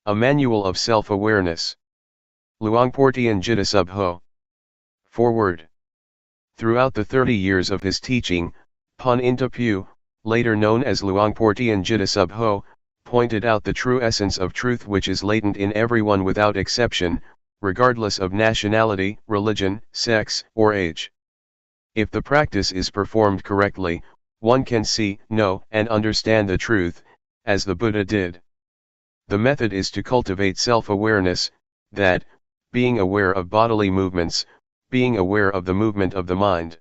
A Manual of Self-Awareness. Luangpor Teean Jitta Subho. Foreword. Throughout the 30 years of his teaching, Pun Intapu, later known as Luangpor Teean Jitta Subho, pointed out the true essence of truth which is latent in everyone without exception, regardless of nationality, religion, sex, or age. If the practice is performed correctly, one can see, know, and understand the truth, as the Buddha did. The method is to cultivate self-awareness, that, being aware of bodily movements, being aware of the movement of the mind.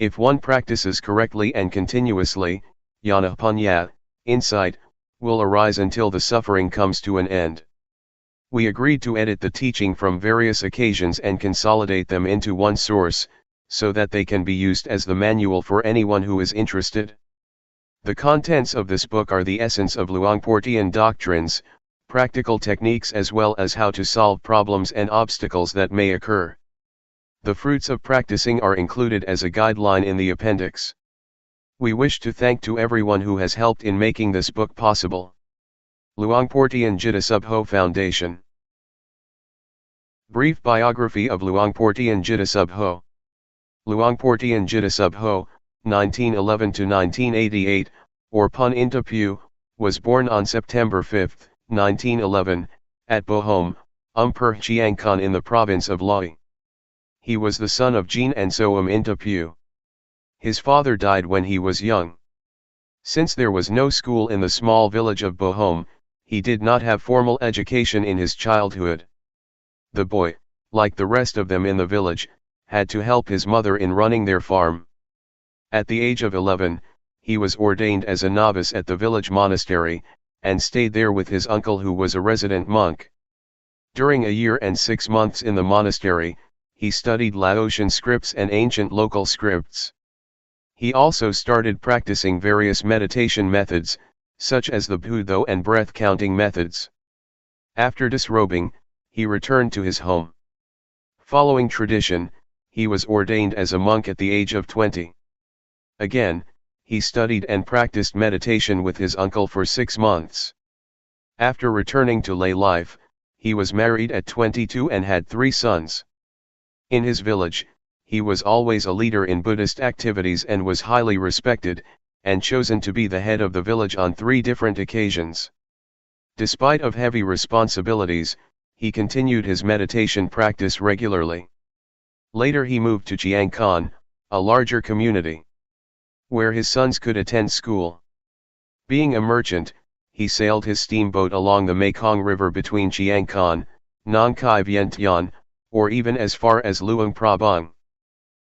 If one practices correctly and continuously, jnana panya, insight, will arise until the suffering comes to an end. We agreed to edit the teaching from various occasions and consolidate them into one source, so that they can be used as the manual for anyone who is interested. The contents of this book are the essence of Luangpor Teean doctrines, practical techniques as well as how to solve problems and obstacles that may occur. The fruits of practicing are included as a guideline in the appendix. We wish to thank to everyone who has helped in making this book possible. Luangpor Teean Jitta Subho Foundation. Brief biography of Luangpor Teean Jitta Subho. Luangpor Teean Jitta Subho, 1911 to 1988, or Pun Intapu, was born on September 5, 1911, at Bohom, Umpur Chiangkan in the province of Lae. He was the son of Jean and Soam Intapu. His father died when he was young. Since there was no school in the small village of Bohom, he did not have formal education in his childhood. The boy, like the rest of them in the village, had to help his mother in running their farm. At the age of 11, he was ordained as a novice at the village monastery, and stayed there with his uncle who was a resident monk. During a year and 6 months in the monastery, he studied Laotian scripts and ancient local scripts. He also started practicing various meditation methods, such as the Budo and breath counting methods. After disrobing, he returned to his home. Following tradition, he was ordained as a monk at the age of 20. Again, he studied and practiced meditation with his uncle for 6 months. After returning to lay life, he was married at 22 and had 3 sons. In his village, he was always a leader in Buddhist activities and was highly respected, and chosen to be the head of the village on 3 different occasions. Despite of heavy responsibilities, he continued his meditation practice regularly. Later he moved to Chiangkan, a larger community, where his sons could attend school. Being a merchant, he sailed his steamboat along the Mekong River between Chiangkan, Nong Khai Vientiane, or even as far as Luang Prabang.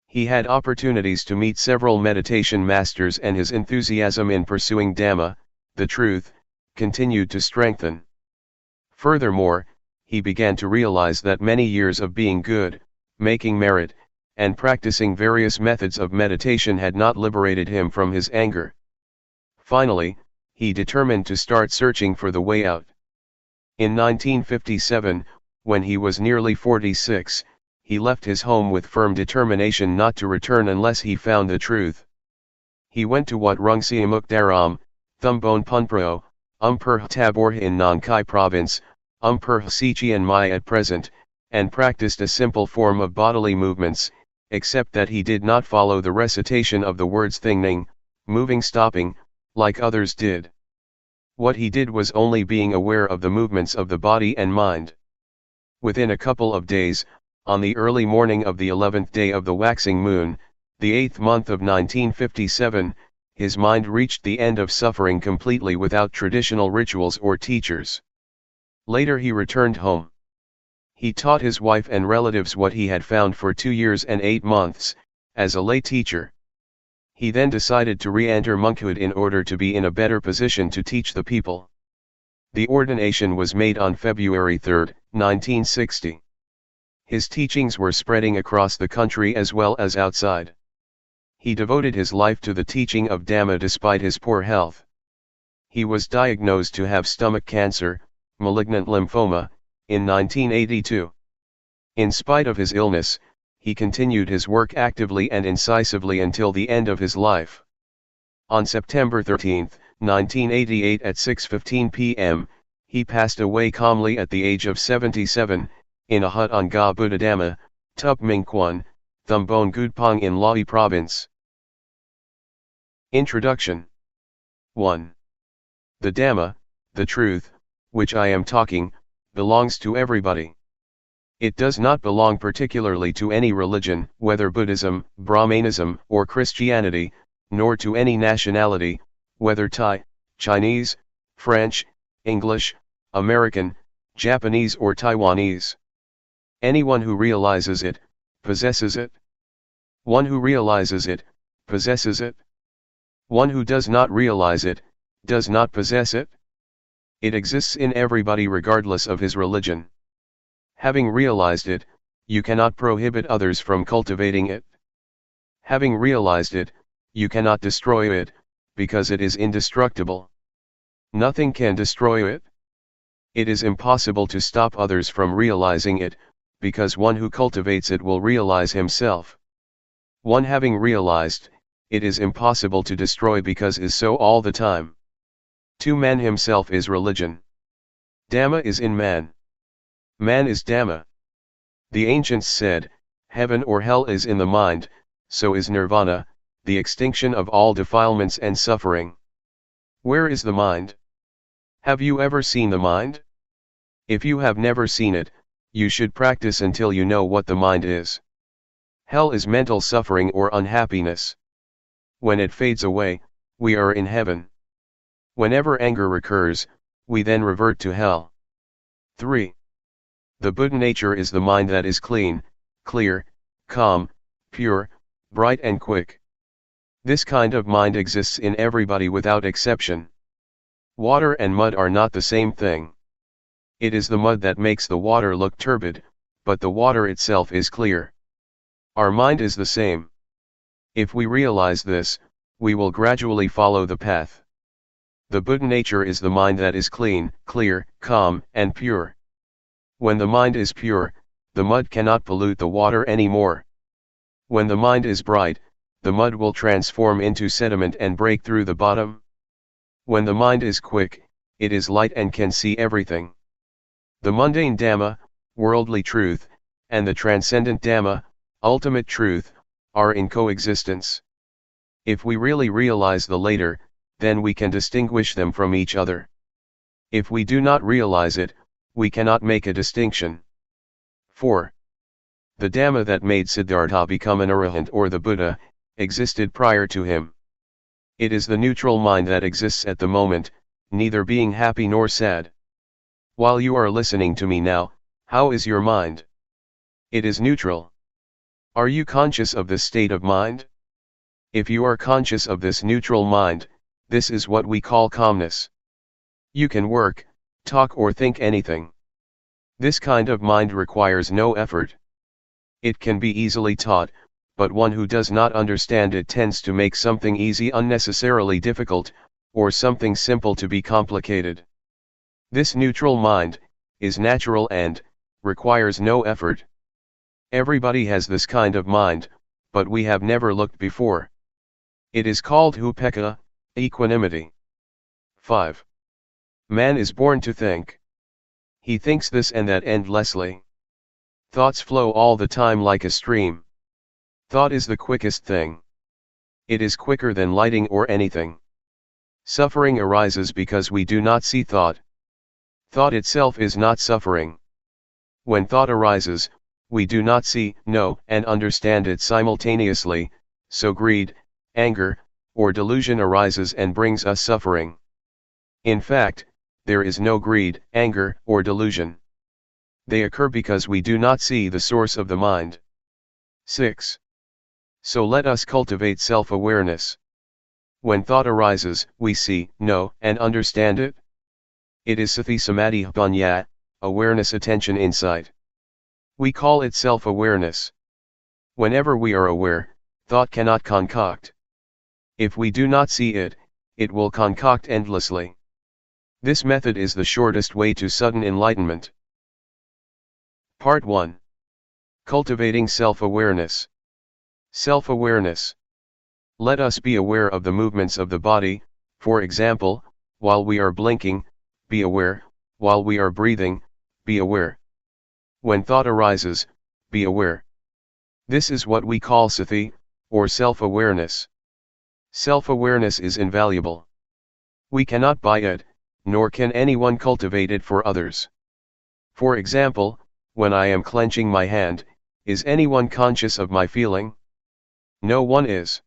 He had opportunities to meet several meditation masters, and his enthusiasm in pursuing Dhamma, the truth, continued to strengthen. Furthermore, he began to realize that many years of being good, making merit, and practicing various methods of meditation had not liberated him from his anger. Finally, he determined to start searching for the way out. In 1957, when he was nearly 46, he left his home with firm determination not to return unless he found the truth. He went to Wat Rung Siamuk Daram, Thumbone Punpro, Umpur Tabor in Nong Khai province, Umpur Si Chiang Mai at present, and practiced a simple form of bodily movements, except that he did not follow the recitation of the words thingning, moving stopping, like others did. What he did was only being aware of the movements of the body and mind. Within a couple of days, on the early morning of the 11th day of the waxing moon, the 8th month of 1957, his mind reached the end of suffering completely without traditional rituals or teachers. Later he returned home. He taught his wife and relatives what he had found for 2 years and 8 months, as a lay teacher. He then decided to re-enter monkhood in order to be in a better position to teach the people. The ordination was made on February 3, 1960. His teachings were spreading across the country as well as outside. He devoted his life to the teaching of Dhamma despite his poor health. He was diagnosed to have stomach cancer, malignant lymphoma, in 1982. In spite of his illness, he continued his work actively and incisively until the end of his life. On September 13, 1988 at 6:15 p.m., he passed away calmly at the age of 77, in a hut on Ga Buddhadhamma, Tup Ming Kwan, Thumbone Gudpong in Lae Province. Introduction. 1. The Dhamma, the truth, which I am talking, belongs to everybody. It does not belong particularly to any religion, whether Buddhism, Brahmanism, or Christianity, nor to any nationality, whether Thai, Chinese, French, English, American, Japanese or Taiwanese. Anyone who realizes it, possesses it. One who realizes it, possesses it. One who does not realize it, does not possess it. It exists in everybody regardless of his religion. Having realized it, you cannot prohibit others from cultivating it. Having realized it, you cannot destroy it, because it is indestructible. Nothing can destroy it. It is impossible to stop others from realizing it, because one who cultivates it will realize himself. One having realized, it is impossible to destroy because is so all the time. To man himself is religion. Dhamma is in man. Man is Dhamma. The ancients said, heaven or hell is in the mind, so is nirvana, the extinction of all defilements and suffering. Where is the mind? Have you ever seen the mind? If you have never seen it, you should practice until you know what the mind is. Hell is mental suffering or unhappiness. When it fades away, we are in heaven. Whenever anger recurs, we then revert to hell. 3. The Buddha nature is the mind that is clean, clear, calm, pure, bright and quick. This kind of mind exists in everybody without exception. Water and mud are not the same thing. It is the mud that makes the water look turbid, but the water itself is clear. Our mind is the same. If we realize this, we will gradually follow the path. The Buddha nature is the mind that is clean, clear, calm, and pure. When the mind is pure, the mud cannot pollute the water anymore. When the mind is bright, the mud will transform into sediment and break through the bottom. When the mind is quick, it is light and can see everything. The mundane Dhamma, worldly truth, and the transcendent Dhamma, ultimate truth, are in coexistence. If we really realize the latter, then we can distinguish them from each other. If we do not realize it, we cannot make a distinction. 4. The Dhamma that made Siddhartha become an Arahant or the Buddha, existed prior to him. It is the neutral mind that exists at the moment, neither being happy nor sad. While you are listening to me now, how is your mind? It is neutral. Are you conscious of this state of mind? If you are conscious of this neutral mind, this is what we call calmness. You can work, talk or think anything. This kind of mind requires no effort. It can be easily taught, but one who does not understand it tends to make something easy unnecessarily difficult, or something simple to be complicated. This neutral mind is natural and requires no effort. Everybody has this kind of mind, but we have never looked before. It is called upekkha, equanimity. 5. Man is born to think. He thinks this and that endlessly. Thoughts flow all the time like a stream. Thought is the quickest thing. It is quicker than lighting or anything. Suffering arises because we do not see thought. Thought itself is not suffering. When thought arises, we do not see, know, and understand it simultaneously, so greed, anger, or delusion arises and brings us suffering. In fact, there is no greed, anger, or delusion. They occur because we do not see the source of the mind. 6. So let us cultivate self-awareness. When thought arises, we see, know, and understand it. It is sati samadhi panya, awareness, attention, insight. We call it self-awareness. Whenever we are aware, thought cannot concoct. If we do not see it, it will concoct endlessly. This method is the shortest way to sudden enlightenment. Part 1. Cultivating self-awareness. Self-awareness. Let us be aware of the movements of the body, for example, while we are blinking, be aware, while we are breathing, be aware. When thought arises, be aware. This is what we call sati, or self-awareness. Self-awareness is invaluable. We cannot buy it, nor can anyone cultivate it for others. For example, when I am clenching my hand, is anyone conscious of my feeling? No one is.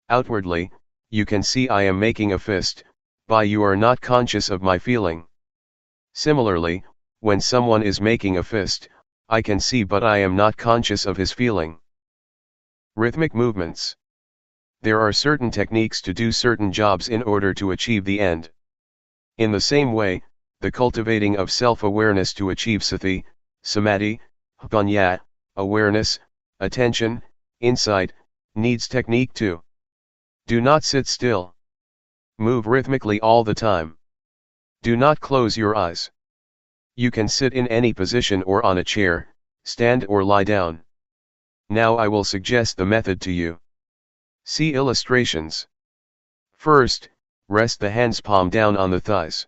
Outwardly, you can see I am making a fist, but you are not conscious of my feeling. Similarly, when someone is making a fist, I can see but I am not conscious of his feeling. Rhythmic movements. There are certain techniques to do certain jobs in order to achieve the end. In the same way, the cultivating of self-awareness to achieve sati, samadhi, panya, awareness, attention, insight, needs technique too. Do not sit still. Move rhythmically all the time. Do not close your eyes. You can sit in any position or on a chair, stand or lie down. Now I will suggest the method to you. See illustrations. First, rest the hand's palm down on the thighs.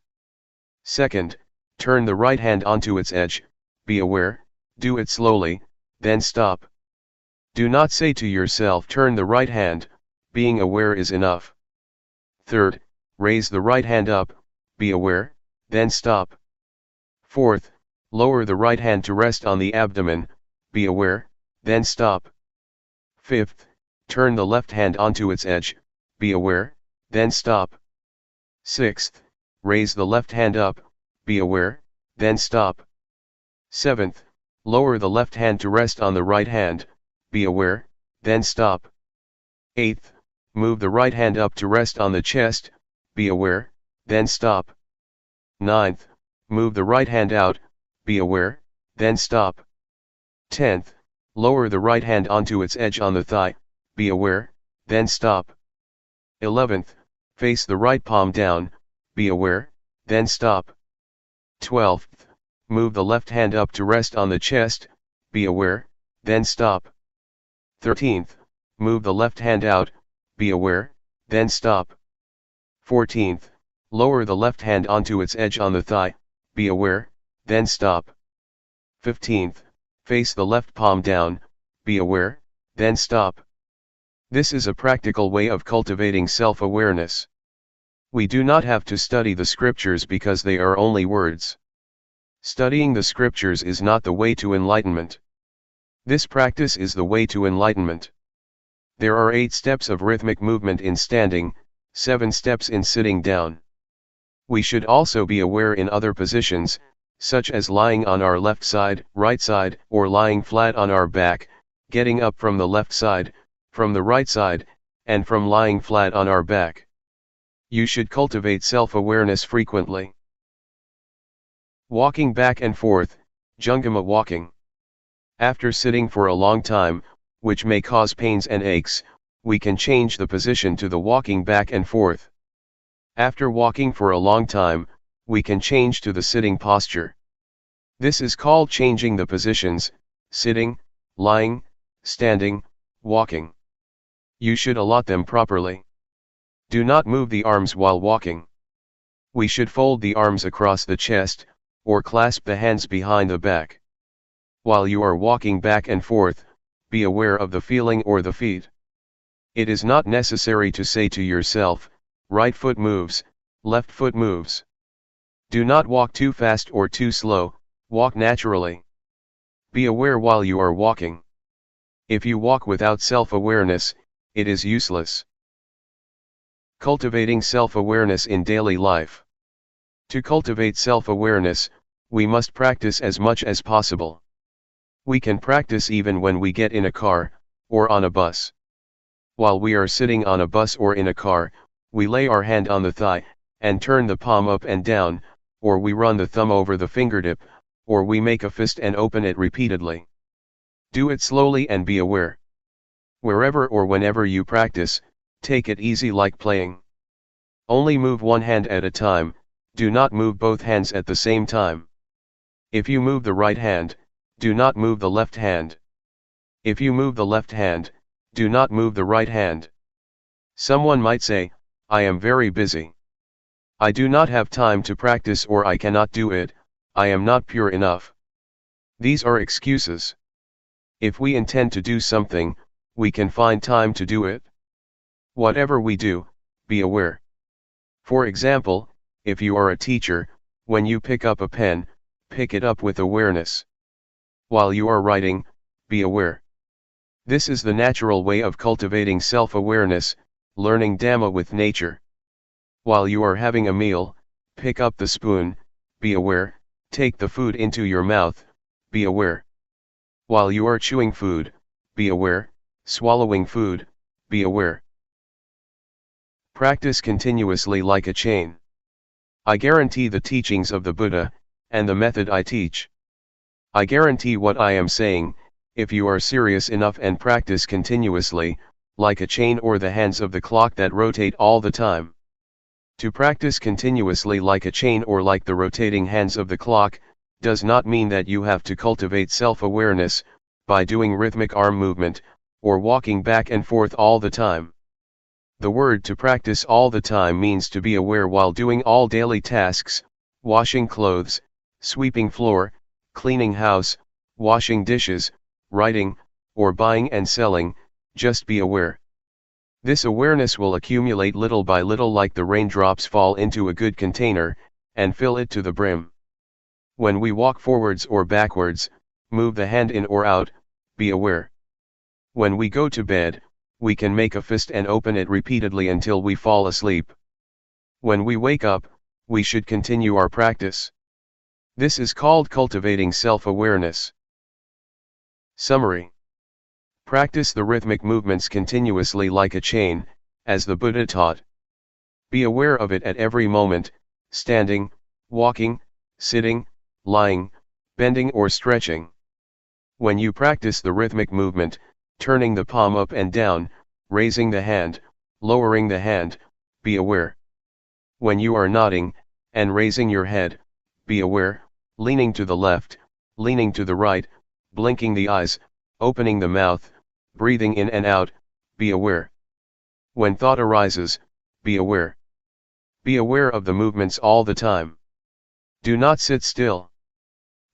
Second, turn the right hand onto its edge, be aware, do it slowly, then stop. Do not say to yourself turn the right hand, being aware is enough. Third, raise the right hand up, be aware, then stop. Fourth, lower the right hand to rest on the abdomen, be aware, then stop. Fifth, turn the left hand onto its edge, be aware, then stop. Sixth, raise the left hand up, be aware, then stop. Seventh, lower the left hand to rest on the right hand, be aware, then stop. Eighth, move the right hand up to rest on the chest, be aware, then stop. Ninth, move the right hand out, be aware, then stop. 10th, lower the right hand onto its edge on the thigh, be aware, then stop. 11th, face the right palm down, be aware, then stop. 12th, move the left hand up to rest on the chest, be aware, then stop. 13th, move the left hand out, be aware, then stop. 14th, lower the left hand onto its edge on the thigh, be aware, then stop. 15th, face the left palm down, be aware, then stop. This is a practical way of cultivating self-awareness. We do not have to study the scriptures because they are only words. Studying the scriptures is not the way to enlightenment. This practice is the way to enlightenment. There are 8 steps of rhythmic movement in standing, 7 steps in sitting down. We should also be aware in other positions, such as lying on our left side, right side, or lying flat on our back, getting up from the left side, from the right side, and from lying flat on our back. You should cultivate self-awareness frequently. Walking back and forth, Jungama walking. After sitting for a long time, which may cause pains and aches, we can change the position to the walking back and forth. After walking for a long time, we can change to the sitting posture. This is called changing the positions, sitting, lying, standing, walking. You should allot them properly. Do not move the arms while walking. We should fold the arms across the chest, or clasp the hands behind the back. While you are walking back and forth, be aware of the feeling or the feet. It is not necessary to say to yourself, right foot moves, left foot moves. Do not walk too fast or too slow, walk naturally. Be aware while you are walking. If you walk without self-awareness, it is useless. Cultivating self-awareness in daily life. To cultivate self-awareness, we must practice as much as possible. We can practice even when we get in a car, or on a bus. While we are sitting on a bus or in a car, we lay our hand on the thigh, and turn the palm up and down, or we run the thumb over the fingertip, or we make a fist and open it repeatedly. Do it slowly and be aware. Wherever or whenever you practice, take it easy like playing. Only move one hand at a time, do not move both hands at the same time. If you move the right hand, do not move the left hand. If you move the left hand, do not move the right hand. Someone might say, I am very busy. I do not have time to practice, or I cannot do it, I am not pure enough. These are excuses. If we intend to do something, we can find time to do it. Whatever we do, be aware. For example, if you are a teacher, when you pick up a pen, pick it up with awareness. While you are writing, be aware. This is the natural way of cultivating self-awareness, learning Dhamma with nature. While you are having a meal, pick up the spoon, be aware, take the food into your mouth, be aware. While you are chewing food, be aware, swallowing food, be aware. Practice continuously like a chain. I guarantee the teachings of the Buddha, and the method I teach. I guarantee what I am saying, if you are serious enough and practice continuously, like a chain or the hands of the clock that rotate all the time. To practice continuously like a chain or like the rotating hands of the clock, does not mean that you have to cultivate self-awareness, by doing rhythmic arm movement, or walking back and forth all the time. The word to practice all the time means to be aware while doing all daily tasks, washing clothes, sweeping floor, cleaning house, washing dishes, writing, or buying and selling, just be aware. This awareness will accumulate little by little like the raindrops fall into a good container, and fill it to the brim. When we walk forwards or backwards, move the hand in or out, be aware. When we go to bed, we can make a fist and open it repeatedly until we fall asleep. When we wake up, we should continue our practice. This is called cultivating self-awareness. Summary. Practice the rhythmic movements continuously like a chain, as the Buddha taught. Be aware of it at every moment, standing, walking, sitting, lying, bending or stretching. When you practice the rhythmic movement, turning the palm up and down, raising the hand, lowering the hand, be aware. When you are nodding, and raising your head, be aware, leaning to the left, leaning to the right, blinking the eyes, opening the mouth, breathing in and out, be aware. When thought arises, be aware. Be aware of the movements all the time. Do not sit still.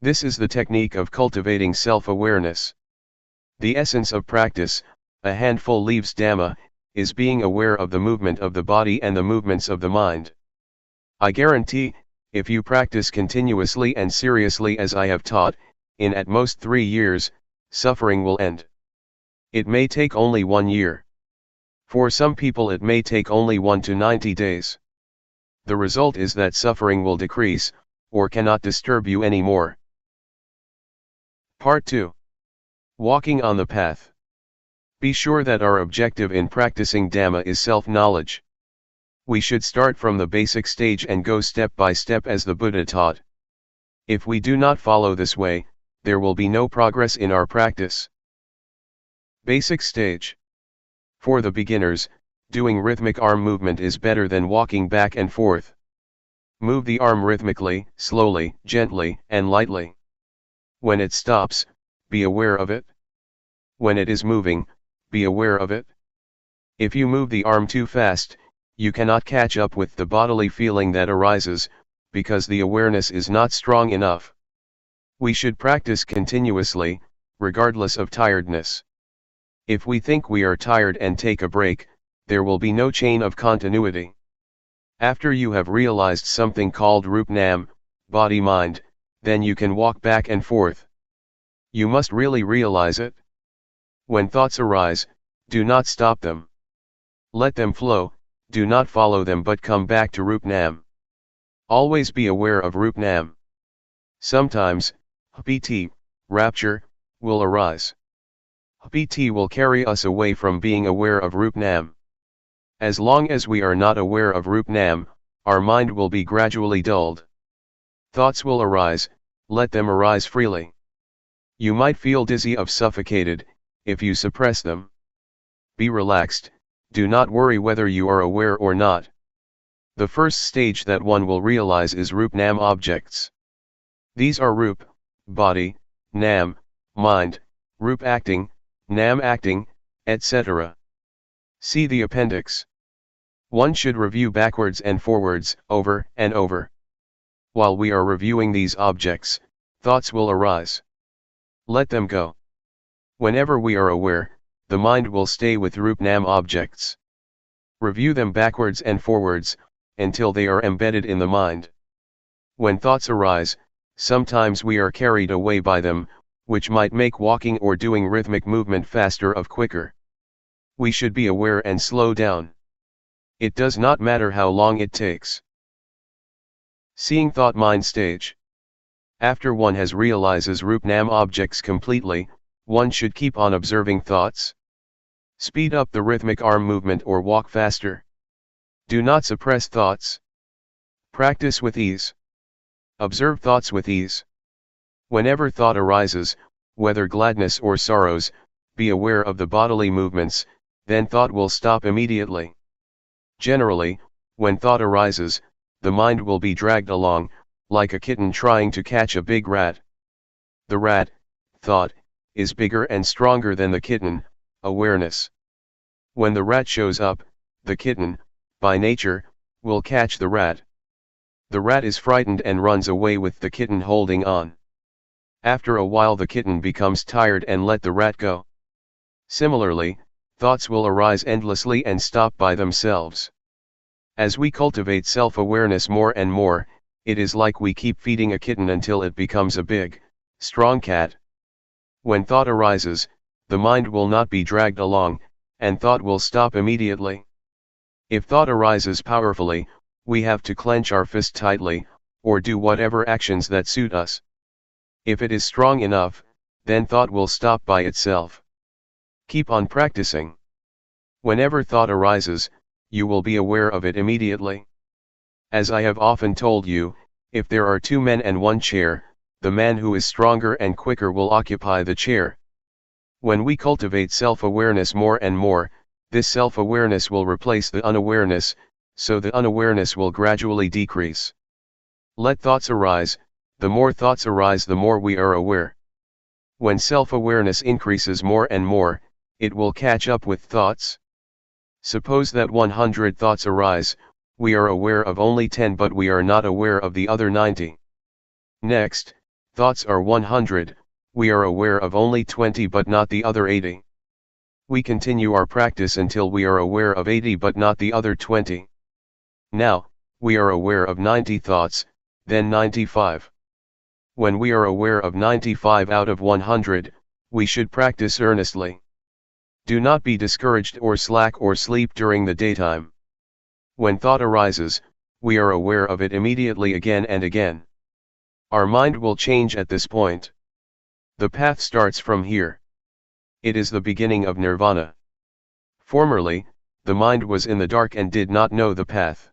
This is the technique of cultivating self-awareness. The essence of practice, a handful leaves Dhamma, is being aware of the movement of the body and the movements of the mind. I guarantee, if you practice continuously and seriously as I have taught, in at most 3 years, suffering will end. It may take only 1 year. For some people it may take only 1 to 90 days. The result is that suffering will decrease, or cannot disturb you anymore. Part 2. Walking on the path. Be sure that our objective in practicing Dhamma is self-knowledge. We should start from the basic stage and go step by step as the Buddha taught. If we do not follow this way, there will be no progress in our practice. Basic stage. For the beginners, doing rhythmic arm movement is better than walking back and forth. Move the arm rhythmically, slowly, gently, and lightly. When it stops, be aware of it. When it is moving, be aware of it. If you move the arm too fast, you cannot catch up with the bodily feeling that arises, because the awareness is not strong enough. We should practice continuously, regardless of tiredness. If we think we are tired and take a break, there will be no chain of continuity. After you have realized something called Rup-Nam, body-mind, then you can walk back and forth. You must really realize it. When thoughts arise, do not stop them. Let them flow, do not follow them but come back to Rup-Nam. Always be aware of Rup-Nam. Sometimes, piti, rapture, will arise. PT will carry us away from being aware of Rup Nam. As long as we are not aware of Rup Nam, our mind will be gradually dulled. Thoughts will arise, let them arise freely. You might feel dizzy or suffocated, if you suppress them. Be relaxed, do not worry whether you are aware or not. The first stage that one will realize is Rup Nam objects. These are Rup, body, Nam, mind, Rup acting, Nam acting, etc. See the appendix. One should review backwards and forwards, over and over. While we are reviewing these objects, thoughts will arise. Let them go. Whenever we are aware, the mind will stay with Rup Nam objects. Review them backwards and forwards, until they are embedded in the mind. When thoughts arise, sometimes we are carried away by them, which might make walking or doing rhythmic movement faster or quicker. We should be aware and slow down. It does not matter how long it takes. Seeing thought mind stage. After one has realizes Rup Nam objects completely, one should keep on observing thoughts. Speed up the rhythmic arm movement or walk faster. Do not suppress thoughts. Practice with ease. Observe thoughts with ease. Whenever thought arises, whether gladness or sorrows, be aware of the bodily movements, then thought will stop immediately. Generally, when thought arises, the mind will be dragged along, like a kitten trying to catch a big rat. The rat, thought, is bigger and stronger than the kitten, awareness. When the rat shows up, the kitten, by nature, will catch the rat. The rat is frightened and runs away with the kitten holding on. After a while the kitten becomes tired and let the rat go. Similarly, thoughts will arise endlessly and stop by themselves. As we cultivate self-awareness more and more, it is like we keep feeding a kitten until it becomes a big, strong cat. When thought arises, the mind will not be dragged along, and thought will stop immediately. If thought arises powerfully, we have to clench our fist tightly, or do whatever actions that suit us. If it is strong enough, then thought will stop by itself. Keep on practicing. Whenever thought arises, you will be aware of it immediately. As I have often told you, if there are two men and one chair, the man who is stronger and quicker will occupy the chair. When we cultivate self-awareness more and more, this self-awareness will replace the unawareness, so the unawareness will gradually decrease. Let thoughts arise. The more thoughts arise, the more we are aware. When self-awareness increases more and more, it will catch up with thoughts. Suppose that 100 thoughts arise, we are aware of only 10 but we are not aware of the other 90. Next, thoughts are 100, we are aware of only 20 but not the other 80. We continue our practice until we are aware of 80 but not the other 20. Now, we are aware of 90 thoughts, then 95. When we are aware of 95 out of 100, we should practice earnestly. Do not be discouraged or slack or sleep during the daytime. When thought arises, we are aware of it immediately again and again. Our mind will change at this point. The path starts from here. It is the beginning of nirvana. Formerly, the mind was in the dark and did not know the path.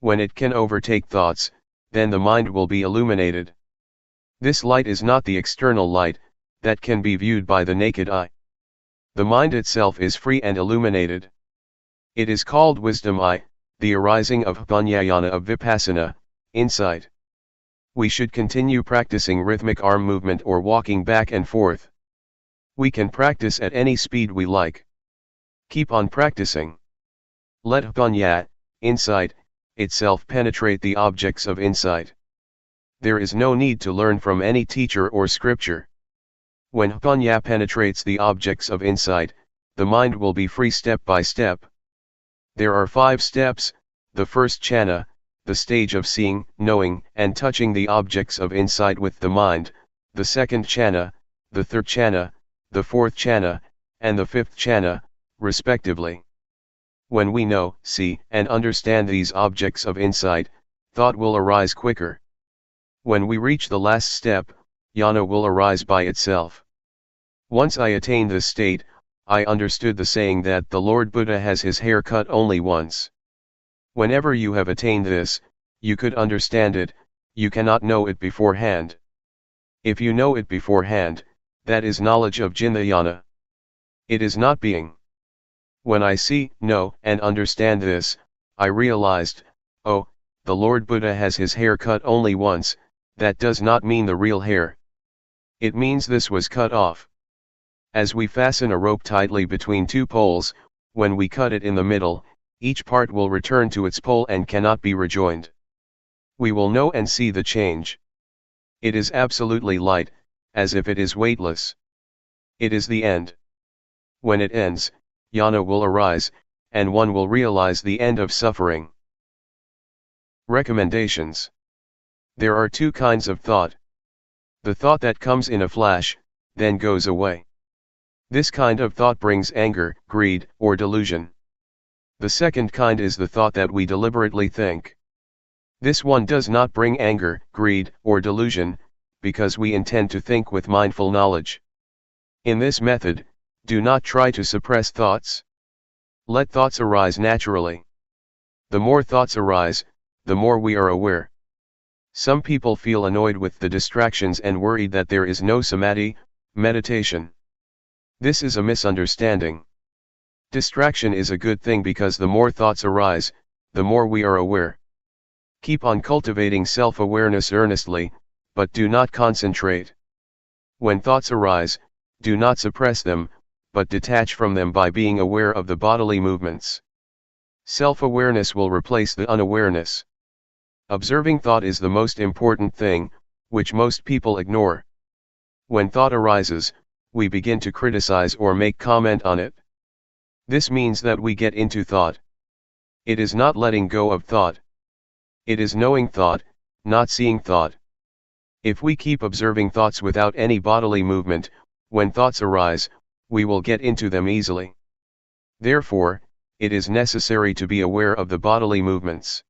When it can overtake thoughts, then the mind will be illuminated. This light is not the external light, that can be viewed by the naked eye. The mind itself is free and illuminated. It is called wisdom eye, the arising of Jnana of Vipassana, insight. We should continue practicing rhythmic arm movement or walking back and forth. We can practice at any speed we like. Keep on practicing. Let Jnana, insight, itself penetrate the objects of insight. There is no need to learn from any teacher or scripture. When Jnana penetrates the objects of insight, the mind will be free step by step. There are 5 steps. The first jhana, the stage of seeing, knowing, and touching the objects of insight with the mind, the second jhana, the third jhana, the fourth jhana, and the fifth jhana, respectively. When we know, see, and understand these objects of insight, thought will arise quicker. When we reach the last step, jnana will arise by itself. Once I attained this state, I understood the saying that the Lord Buddha has his hair cut only once. Whenever you have attained this, you could understand it, you cannot know it beforehand. If you know it beforehand, that is knowledge of Jnana. It is not being. When I see, know, and understand this, I realized, oh, the Lord Buddha has his hair cut only once. That does not mean the real hair. It means this was cut off. As we fasten a rope tightly between two poles, when we cut it in the middle, each part will return to its pole and cannot be rejoined. We will know and see the change. It is absolutely light, as if it is weightless. It is the end. When it ends, jnana will arise, and one will realize the end of suffering. Recommendations. There are two kinds of thought. The thought that comes in a flash, then goes away. This kind of thought brings anger, greed, or delusion. The second kind is the thought that we deliberately think. This one does not bring anger, greed, or delusion, because we intend to think with mindful knowledge. In this method, do not try to suppress thoughts. Let thoughts arise naturally. The more thoughts arise, the more we are aware. Some people feel annoyed with the distractions and worried that there is no samadhi, meditation. This is a misunderstanding. Distraction is a good thing because the more thoughts arise, the more we are aware. Keep on cultivating self-awareness earnestly, but do not concentrate. When thoughts arise, do not suppress them, but detach from them by being aware of the bodily movements. Self-awareness will replace the unawareness. Observing thought is the most important thing, which most people ignore. When thought arises, we begin to criticize or make comment on it. This means that we get into thought. It is not letting go of thought. It is knowing thought, not seeing thought. If we keep observing thoughts without any bodily movement, when thoughts arise, we will get into them easily. Therefore, it is necessary to be aware of the bodily movements.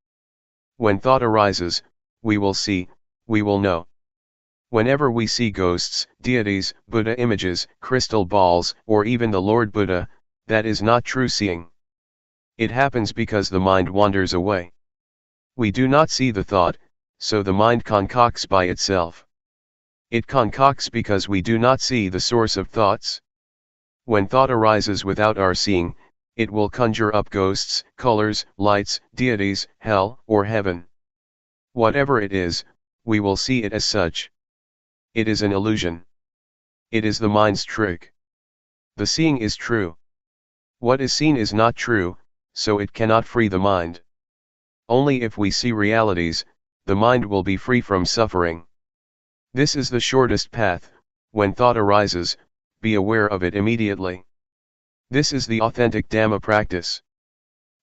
When thought arises, we will see, we will know. Whenever we see ghosts, deities, Buddha images, crystal balls, or even the Lord Buddha, that is not true seeing. It happens because the mind wanders away. We do not see the thought, so the mind concocts by itself. It concocts because we do not see the source of thoughts. When thought arises without our seeing, it will conjure up ghosts, colors, lights, deities, hell, or heaven. Whatever it is, we will see it as such. It is an illusion. It is the mind's trick. The seeing is true. What is seen is not true, so it cannot free the mind. Only if we see realities, the mind will be free from suffering. This is the shortest path. When thought arises, be aware of it immediately. This is the authentic Dhamma practice.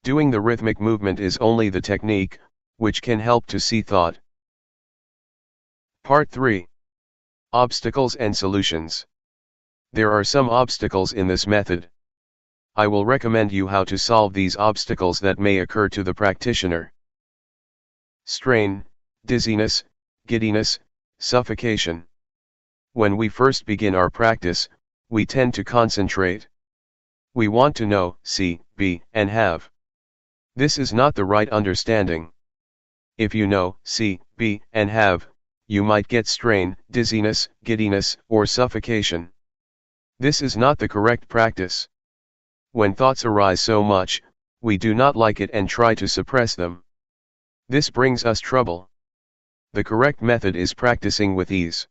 Doing the rhythmic movement is only the technique, which can help to see thought. Part 3. Obstacles and Solutions. There are some obstacles in this method. I will recommend you how to solve these obstacles that may occur to the practitioner. Strain, dizziness, giddiness, suffocation. When we first begin our practice, we tend to concentrate. We want to know, see, be, and have. This is not the right understanding. If you know, see, be, and have, you might get strain, dizziness, giddiness, or suffocation. This is not the correct practice. When thoughts arise so much, we do not like it and try to suppress them. This brings us trouble. The correct method is practicing with ease.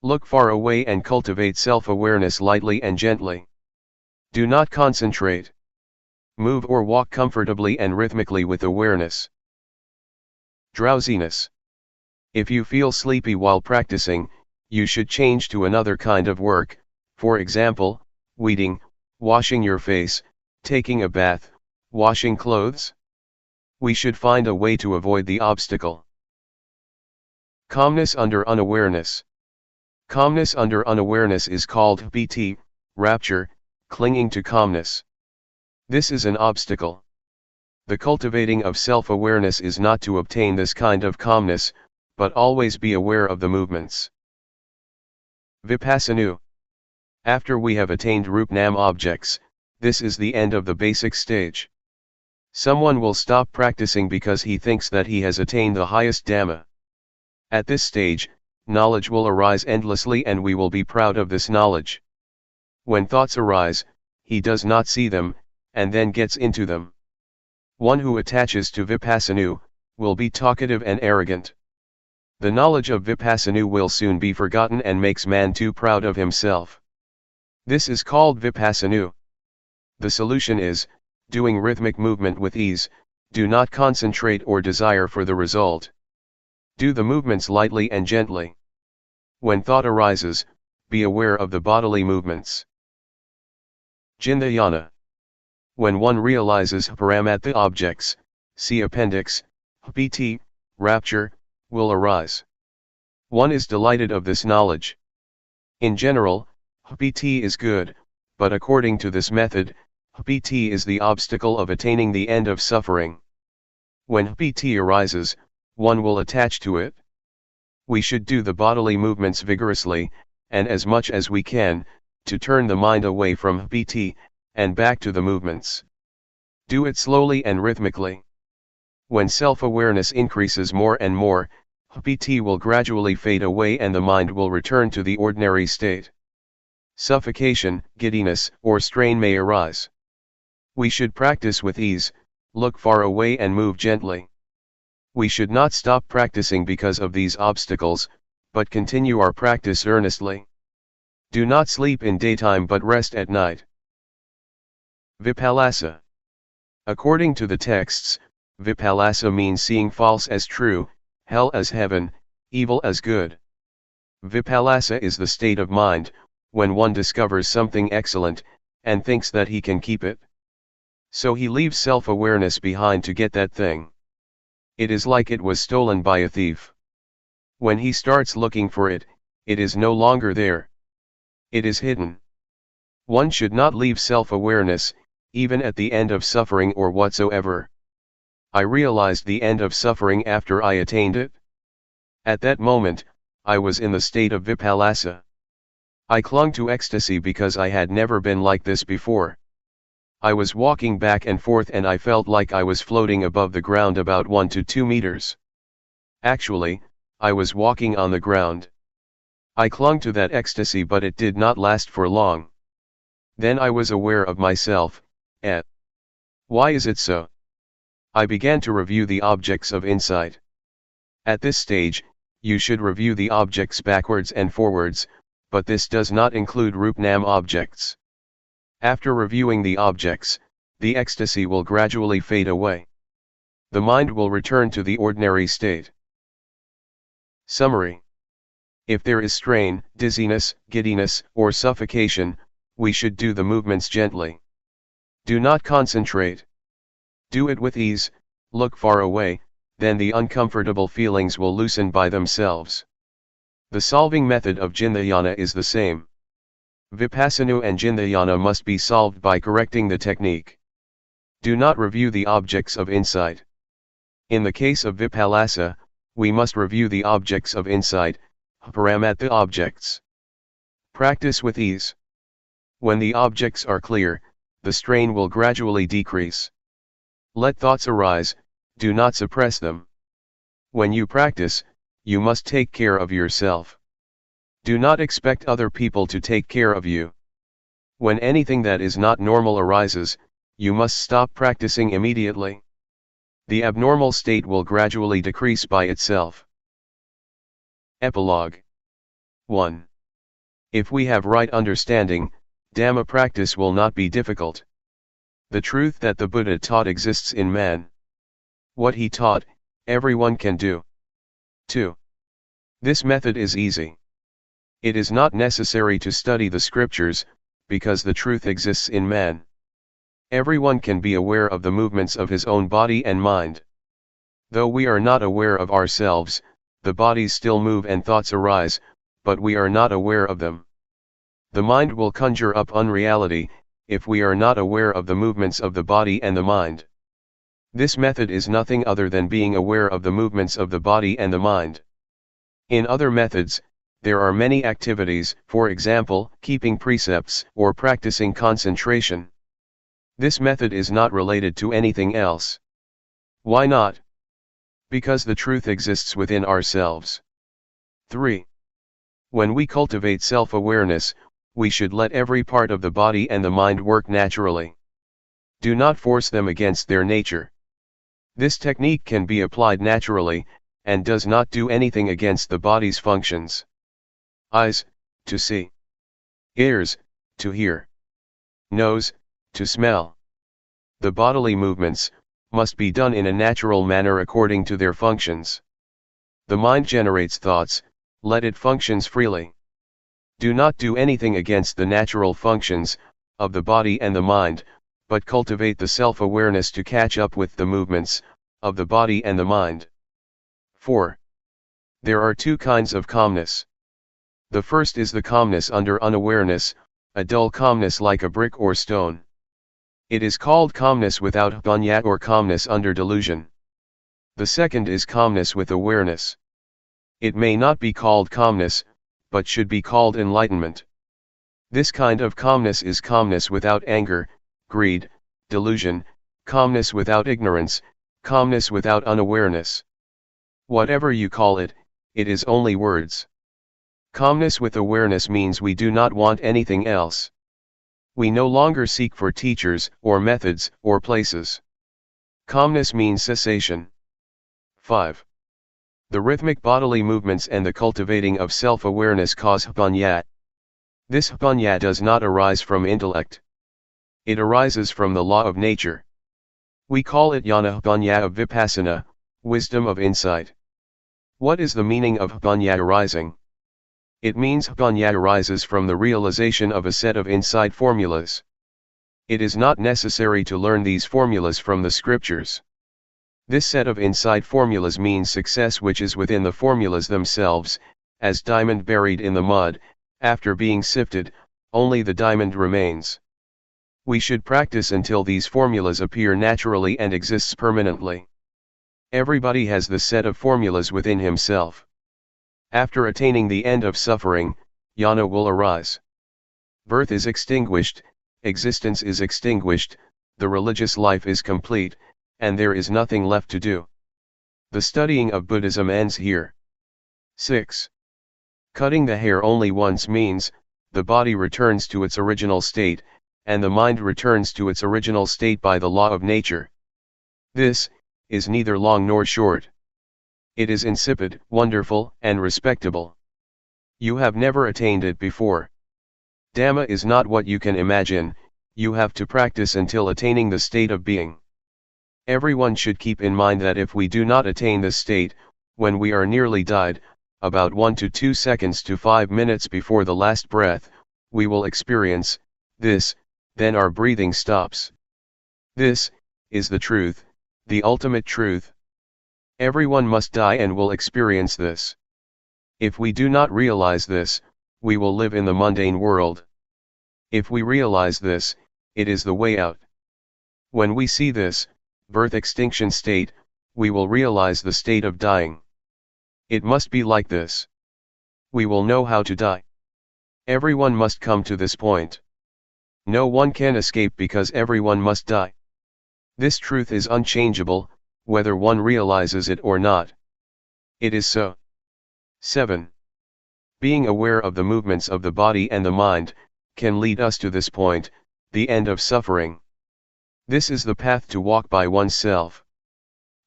Look far away and cultivate self-awareness lightly and gently. Do not concentrate. Move or walk comfortably and rhythmically with awareness. Drowsiness. If you feel sleepy while practicing, you should change to another kind of work, for example, weeding, washing your face, taking a bath, washing clothes. We should find a way to avoid the obstacle. Calmness under unawareness. Calmness under unawareness is called BT, rapture, clinging to calmness. This is an obstacle. The cultivating of self-awareness is not to obtain this kind of calmness, but always be aware of the movements. Vipassana. After we have attained Rupnam objects, this is the end of the basic stage. Someone will stop practicing because he thinks that he has attained the highest Dhamma. At this stage, knowledge will arise endlessly and we will be proud of this knowledge. When thoughts arise, he does not see them, and then gets into them. One who attaches to Vipassana will be talkative and arrogant. The knowledge of Vipassana will soon be forgotten and makes man too proud of himself. This is called Vipassana. The solution is, doing rhythmic movement with ease, do not concentrate or desire for the result. Do the movements lightly and gently. When thought arises, be aware of the bodily movements. Jindayana. When one realizes paramattha objects, see appendix, pt, rapture, will arise. One is delighted of this knowledge. In general, pt is good, but according to this method, pt is the obstacle of attaining the end of suffering. When pt arises, one will attach to it. We should do the bodily movements vigorously, and as much as we can, to turn the mind away from pt, and back to the movements. Do it slowly and rhythmically. When self-awareness increases more and more, pt will gradually fade away and the mind will return to the ordinary state. Suffocation, giddiness, or strain may arise. We should practice with ease, look far away and move gently. We should not stop practicing because of these obstacles, but continue our practice earnestly. Do not sleep in daytime but rest at night. Vipassana. According to the texts, Vipassana means seeing false as true, hell as heaven, evil as good. Vipassana is the state of mind, when one discovers something excellent, and thinks that he can keep it. So he leaves self-awareness behind to get that thing. It is like it was stolen by a thief. When he starts looking for it, it is no longer there. It is hidden. One should not leave self-awareness, even at the end of suffering or whatsoever. I realized the end of suffering after I attained it. At that moment, I was in the state of Vipassana. I clung to ecstasy because I had never been like this before. I was walking back and forth and I felt like I was floating above the ground about 1 to 2 meters. Actually, I was walking on the ground. I clung to that ecstasy but it did not last for long. Then I was aware of myself. Why is it so? I began to review the objects of insight. At this stage, you should review the objects backwards and forwards, but this does not include Rupnam objects. After reviewing the objects, the ecstasy will gradually fade away. The mind will return to the ordinary state. Summary. If there is strain, dizziness, giddiness, or suffocation, we should do the movements gently. Do not concentrate. Do it with ease, look far away, then the uncomfortable feelings will loosen by themselves. The solving method of Jindayana is the same. Vipassana and Jindayana must be solved by correcting the technique. Do not review the objects of insight. In the case of Vipassana, we must review the objects of insight, paramattha objects. Practice with ease. When the objects are clear, the strain will gradually decrease. Let thoughts arise, do not suppress them. When you practice, you must take care of yourself. Do not expect other people to take care of you. When anything that is not normal arises, you must stop practicing immediately. The abnormal state will gradually decrease by itself. Epilogue. 1. If we have right understanding, Dhamma practice will not be difficult. The truth that the Buddha taught exists in man. What he taught, everyone can do. 2. This method is easy. It is not necessary to study the scriptures, because the truth exists in man. Everyone can be aware of the movements of his own body and mind. Though we are not aware of ourselves, the bodies still move and thoughts arise, but we are not aware of them. The mind will conjure up unreality, if we are not aware of the movements of the body and the mind. This method is nothing other than being aware of the movements of the body and the mind. In other methods, There are many activities, for example, keeping precepts or practicing concentration. This method is not related to anything else. Why not? Because the truth exists within ourselves. 3. When we cultivate self-awareness, we should let every part of the body and the mind work naturally. Do not force them against their nature. This technique can be applied naturally, and does not do anything against the body's functions. Eyes, to see. Ears, to hear. Nose, to smell. The bodily movements must be done in a natural manner according to their functions. The mind generates thoughts, let it functions freely. Do not do anything against the natural functions of the body and the mind, but cultivate the self-awareness to catch up with the movements of the body and the mind. 4. There are two kinds of calmness. The first is the calmness under unawareness, a dull calmness like a brick or stone. It is called calmness without bhunya or calmness under delusion. The second is calmness with awareness. It may not be called calmness, but should be called enlightenment. This kind of calmness is calmness without anger, greed, delusion, calmness without ignorance, calmness without unawareness. Whatever you call it, it is only words. Calmness with awareness means we do not want anything else. We no longer seek for teachers, or methods, or places. Calmness means cessation. 5. The rhythmic bodily movements and the cultivating of self-awareness cause bhunya. This bhunya does not arise from intellect. It arises from the law of nature. We call it jnana bhunya of Vipassana, wisdom of insight. What is the meaning of bhunya arising? It means bhunya arises from the realization of a set of insight formulas. It is not necessary to learn these formulas from the scriptures. This set of insight formulas means success which is within the formulas themselves, as diamond buried in the mud, after being sifted, only the diamond remains. We should practice until these formulas appear naturally and exists permanently. Everybody has the set of formulas within himself. After attaining the end of suffering, jnana will arise. Birth is extinguished, existence is extinguished, the religious life is complete, and there is nothing left to do. The studying of Buddhism ends here. 6. Cutting the hair only once means, the body returns to its original state, and the mind returns to its original state by the law of nature. This is neither long nor short. It is insipid, wonderful, and respectable. You have never attained it before. Dhamma is not what you can imagine, you have to practice until attaining the state of being. Everyone should keep in mind that if we do not attain this state, when we are nearly died, about 1 to 2 seconds to 5 minutes before the last breath, we will experience this, then our breathing stops. This is the truth, the ultimate truth. Everyone must die and will experience this. If we do not realize this, we will live in the mundane world. If we realize this, it is the way out. When we see this, birth extinction state, we will realize the state of dying. It must be like this. We will know how to die. Everyone must come to this point. No one can escape because everyone must die. This truth is unchangeable, whether one realizes it or not. It is so. 7. Being aware of the movements of the body and the mind, can lead us to this point, the end of suffering. This is the path to walk by oneself.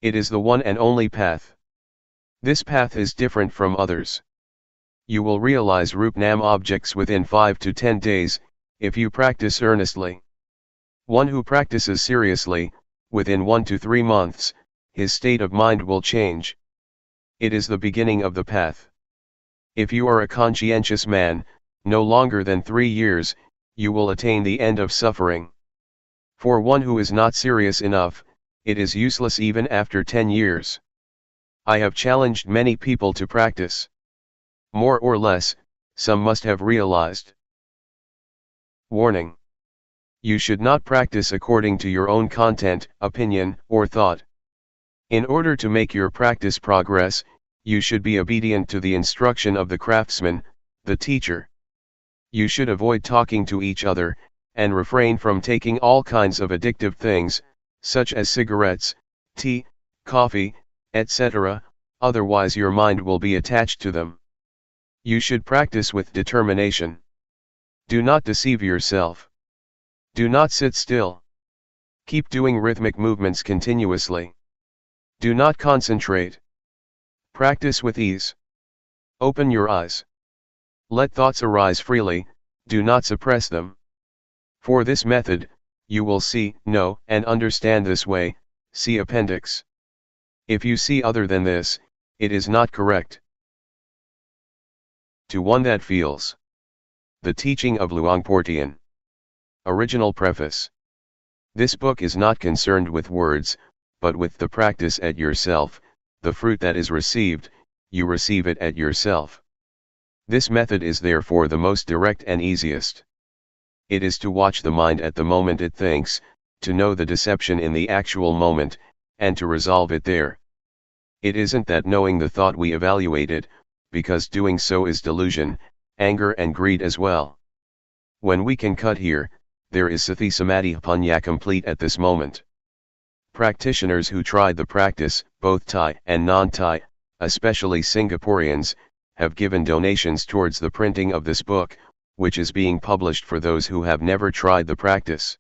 It is the one and only path. This path is different from others. You will realize Rupnam objects within 5 to 10 days, if you practice earnestly. One who practices seriously, within 1 to 3 months, his state of mind will change. It is the beginning of the path. If you are a conscientious man, no longer than 3 years, you will attain the end of suffering. For one who is not serious enough, it is useless even after 10 years. I have challenged many people to practice. More or less, some must have realized. Warning. You should not practice according to your own content, opinion, or thought. In order to make your practice progress, You should be obedient to the instruction of the craftsman, the teacher. You should avoid talking to each other, and refrain from taking all kinds of addictive things, such as cigarettes, tea, coffee, etc., otherwise your mind will be attached to them. You should practice with determination. Do not deceive yourself. Do not sit still. Keep doing rhythmic movements continuously. Do not concentrate. Practice with ease. Open your eyes. Let thoughts arise freely, do not suppress them. For this method, you will see, know, and understand this way, see appendix. If you see other than this, it is not correct. To one that feels. The teaching of Luangpor Teean. Original preface. This book is not concerned with words, but with the practice at yourself, the fruit that is received, you receive it at yourself. This method is therefore the most direct and easiest. It is to watch the mind at the moment it thinks, to know the deception in the actual moment, and to resolve it there. It isn't that knowing the thought we evaluate it, because doing so is delusion, anger and greed as well. When we can cut here, there is Sati Samadhi Panya complete at this moment. Practitioners who tried the practice, both Thai and non-Thai, especially Singaporeans, have given donations towards the printing of this book, which is being published for those who have never tried the practice.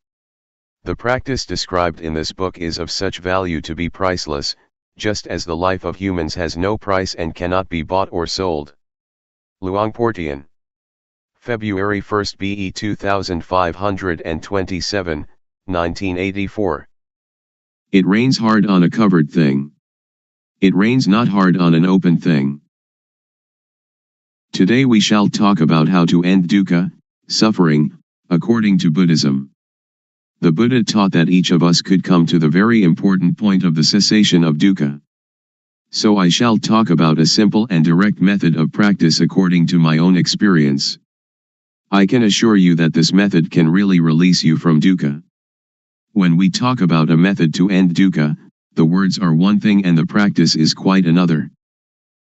The practice described in this book is of such value to be priceless, just as the life of humans has no price and cannot be bought or sold. Luangpor Teean. February 1 BE 2527, 1984. It rains hard on a covered thing. It rains not hard on an open thing. Today we shall talk about how to end dukkha, suffering, according to Buddhism. The Buddha taught that each of us could come to the very important point of the cessation of dukkha. So I shall talk about a simple and direct method of practice according to my own experience. I can assure you that this method can really release you from dukkha. When we talk about a method to end dukkha, the words are one thing and the practice is quite another.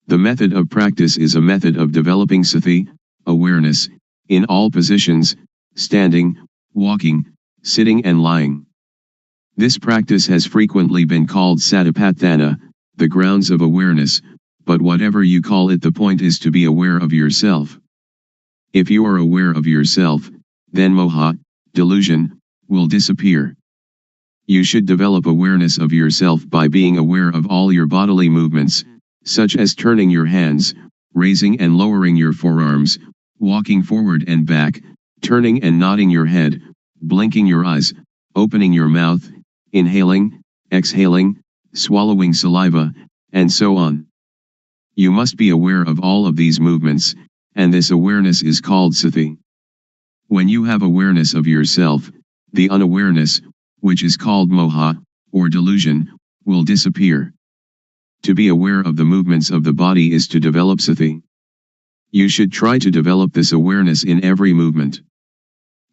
The method of practice is a method of developing sati, awareness, in all positions, standing, walking, sitting and lying. This practice has frequently been called satipatthana, the grounds of awareness, but whatever you call it, the point is to be aware of yourself. If you are aware of yourself, then moha, delusion, will disappear. You should develop awareness of yourself by being aware of all your bodily movements, such as turning your hands, raising and lowering your forearms, walking forward and back, turning and nodding your head, blinking your eyes, opening your mouth, inhaling, exhaling, swallowing saliva, and so on. You must be aware of all of these movements, and this awareness is called sati. When you have awareness of yourself, the unawareness, which is called moha, or delusion, will disappear. To be aware of the movements of the body is to develop sati. You should try to develop this awareness in every movement.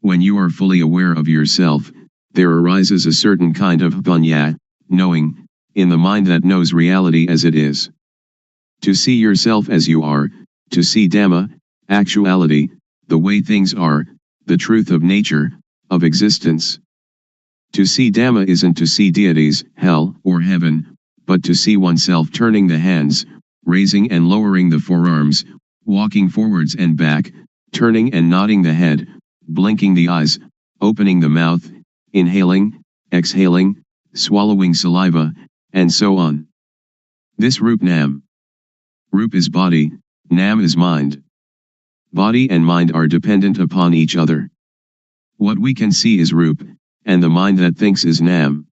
When you are fully aware of yourself, there arises a certain kind of panya, knowing, in the mind that knows reality as it is. To see yourself as you are, to see Dhamma, actuality, the way things are, the truth of nature, of existence. To see Dhamma isn't to see deities, hell, or heaven, but to see oneself turning the hands, raising and lowering the forearms, walking forwards and back, turning and nodding the head, blinking the eyes, opening the mouth, inhaling, exhaling, swallowing saliva, and so on. This Rup Nam. Rup is body, Nam is mind. Body and mind are dependent upon each other. What we can see is Rup, and the mind that thinks is Nam.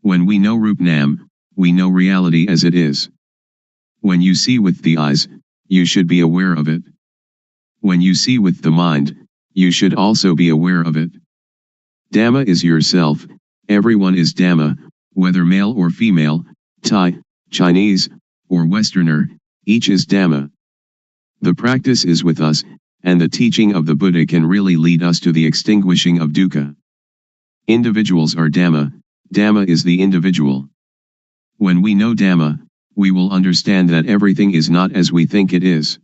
When we know Rup Nam, we know reality as it is. When you see with the eyes, you should be aware of it. When you see with the mind, you should also be aware of it. Dhamma is yourself, everyone is Dhamma, whether male or female, Thai, Chinese, or Westerner, each is Dhamma. The practice is with us, and the teaching of the Buddha can really lead us to the extinguishing of dukkha. Individuals are Dhamma, Dhamma is the individual. When we know Dhamma, we will understand that everything is not as we think it is.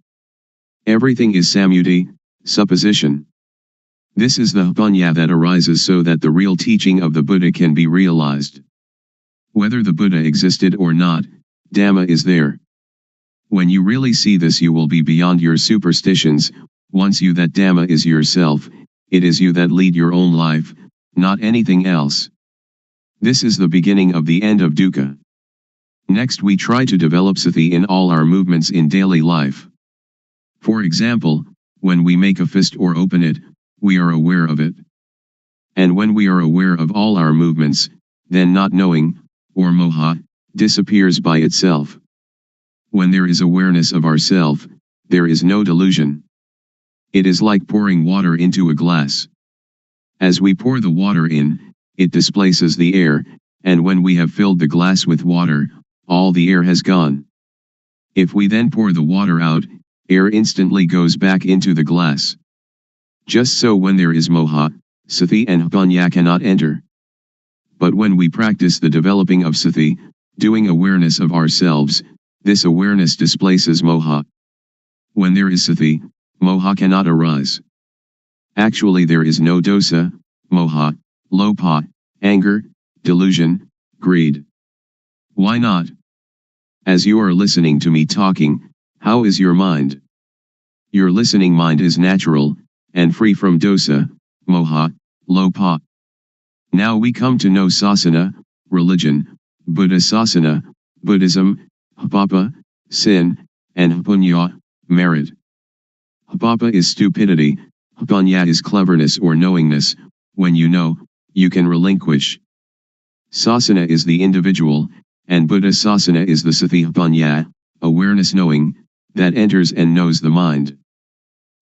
Everything is samudhi, supposition. This is the punya that arises so that the real teaching of the Buddha can be realized. Whether the Buddha existed or not, Dhamma is there. When you really see this, you will be beyond your superstitions. Once you that Dhamma is yourself, it is you that lead your own life, not anything else. This is the beginning of the end of dukkha. Next, we try to develop sati in all our movements in daily life. For example, when we make a fist or open it, we are aware of it. And when we are aware of all our movements, then not knowing, or moha, disappears by itself. When there is awareness of ourself, there is no delusion. It is like pouring water into a glass. As we pour the water in, it displaces the air, and when we have filled the glass with water, all the air has gone. If we then pour the water out, air instantly goes back into the glass. Just so when there is moha, sati and punya cannot enter. But when we practice the developing of sati, doing awareness of ourselves, this awareness displaces moha. When there is sati, moha cannot arise. Actually, there is no dosa, moha, lopa, anger, delusion, greed. Why not? As you are listening to me talking, how is your mind? Your listening mind is natural, and free from dosa, moha, lopa. Now we come to know sasana, religion, Buddha sasana, Buddhism, papa, sin, and punya, merit. Papa is stupidity, punya is cleverness or knowingness. When you know, you can relinquish. Sasana is the individual, and Buddha sasana is the sati punya, awareness knowing, that enters and knows the mind.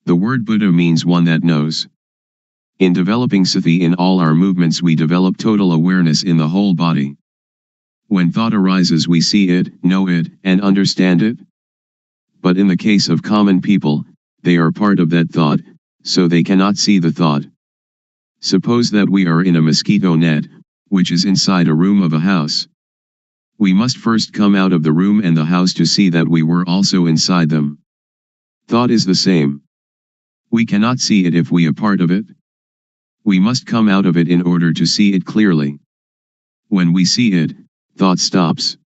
The word Buddha means one that knows. In developing sati in all our movements, we develop total awareness in the whole body. When thought arises, we see it, know it, and understand it. But in the case of common people, they are part of that thought, so they cannot see the thought. Suppose that we are in a mosquito net, which is inside a room of a house. We must first come out of the room and the house to see that we were also inside them. Thought is the same. We cannot see it if we are part of it. We must come out of it in order to see it clearly. When we see it, thought stops.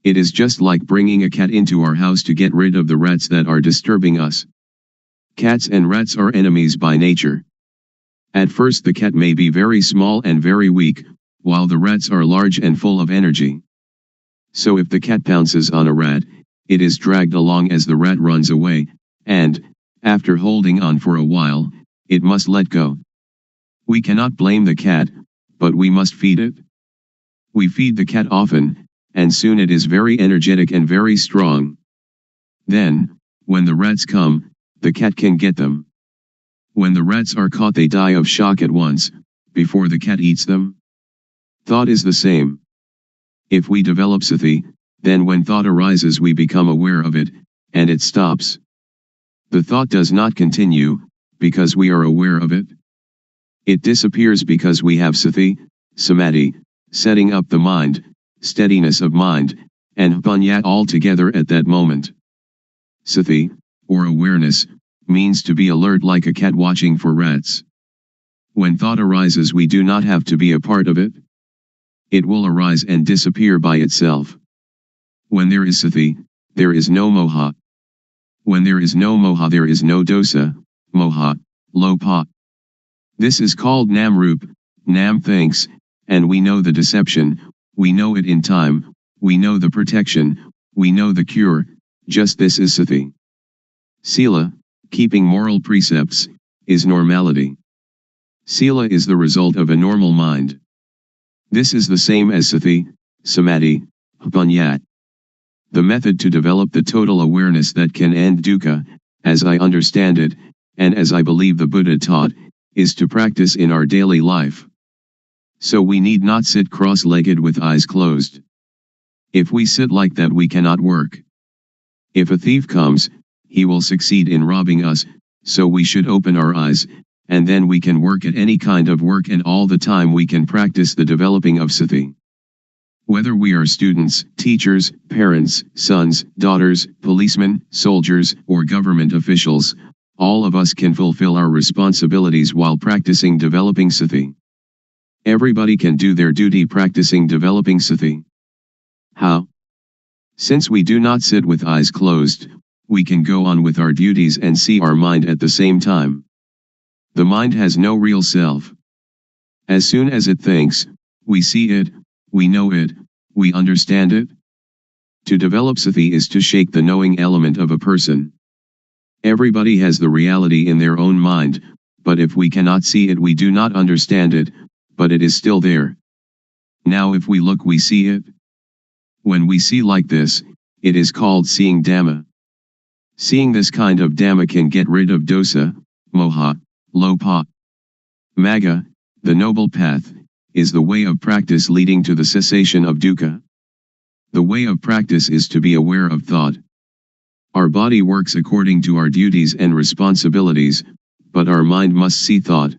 It is just like bringing a cat into our house to get rid of the rats that are disturbing us. Cats and rats are enemies by nature. At first the cat may be very small and very weak, while the rats are large and full of energy. So if the cat pounces on a rat, it is dragged along as the rat runs away, and, after holding on for a while, it must let go. We cannot blame the cat, but we must feed it. We feed the cat often, and soon it is very energetic and very strong. Then, when the rats come, the cat can get them. When the rats are caught, they die of shock at once, before the cat eats them. Thought is the same. If we develop sati, then when thought arises we become aware of it, and it stops. The thought does not continue, because we are aware of it. It disappears because we have sati, samadhi, setting up the mind, steadiness of mind, and punya all together at that moment. Sati, or awareness, means to be alert like a cat watching for rats. When thought arises, we do not have to be a part of it. It will arise and disappear by itself. When there is sati, there is no moha. When there is no moha, there is no dosa, moha, lopa. This is called namrup, nam thinks, and we know the deception, we know it in time, we know the protection, we know the cure, just this is sati. Sila, keeping moral precepts, is normality. Sila is the result of a normal mind. This is the same as sati, samadhi, punya. The method to develop the total awareness that can end dukkha, as I understand it, and as I believe the Buddha taught, is to practice in our daily life. So we need not sit cross-legged with eyes closed. If we sit like that, we cannot work. If a thief comes, he will succeed in robbing us, so we should open our eyes, and then we can work at any kind of work, and all the time we can practice the developing of sati. Whether we are students, teachers, parents, sons, daughters, policemen, soldiers, or government officials, all of us can fulfill our responsibilities while practicing developing sati. Everybody can do their duty practicing developing sati. How? Since we do not sit with eyes closed, we can go on with our duties and see our mind at the same time. The mind has no real self. As soon as it thinks, we see it, we know it, we understand it. To develop sati is to shake the knowing element of a person. Everybody has the reality in their own mind, but if we cannot see it, we do not understand it, but it is still there. Now if we look, we see it. When we see like this, it is called seeing Dhamma. Seeing this kind of Dhamma can get rid of dosa, moha, lopa. Magga, the noble path, is the way of practice leading to the cessation of dukkha. The way of practice is to be aware of thought. Our body works according to our duties and responsibilities, but our mind must see thought.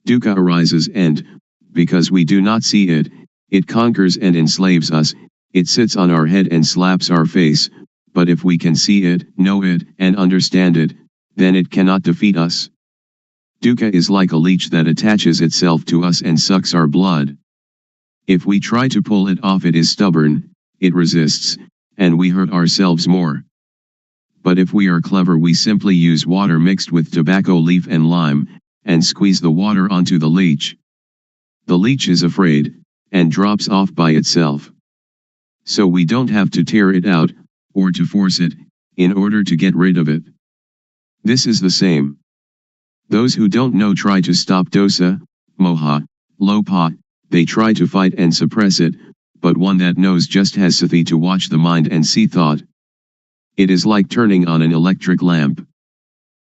Dukkha arises and, because we do not see it, it conquers and enslaves us, it sits on our head and slaps our face, but if we can see it, know it, and understand it, then it cannot defeat us. Dukkha is like a leech that attaches itself to us and sucks our blood. If we try to pull it off, it is stubborn, it resists, and we hurt ourselves more. But if we are clever, we simply use water mixed with tobacco leaf and lime, and squeeze the water onto the leech. The leech is afraid, and drops off by itself. So we don't have to tear it out, or to force it, in order to get rid of it. This is the same. Those who don't know try to stop dosa, moha, lopa, they try to fight and suppress it, but one that knows just has sati to watch the mind and see thought. It is like turning on an electric lamp.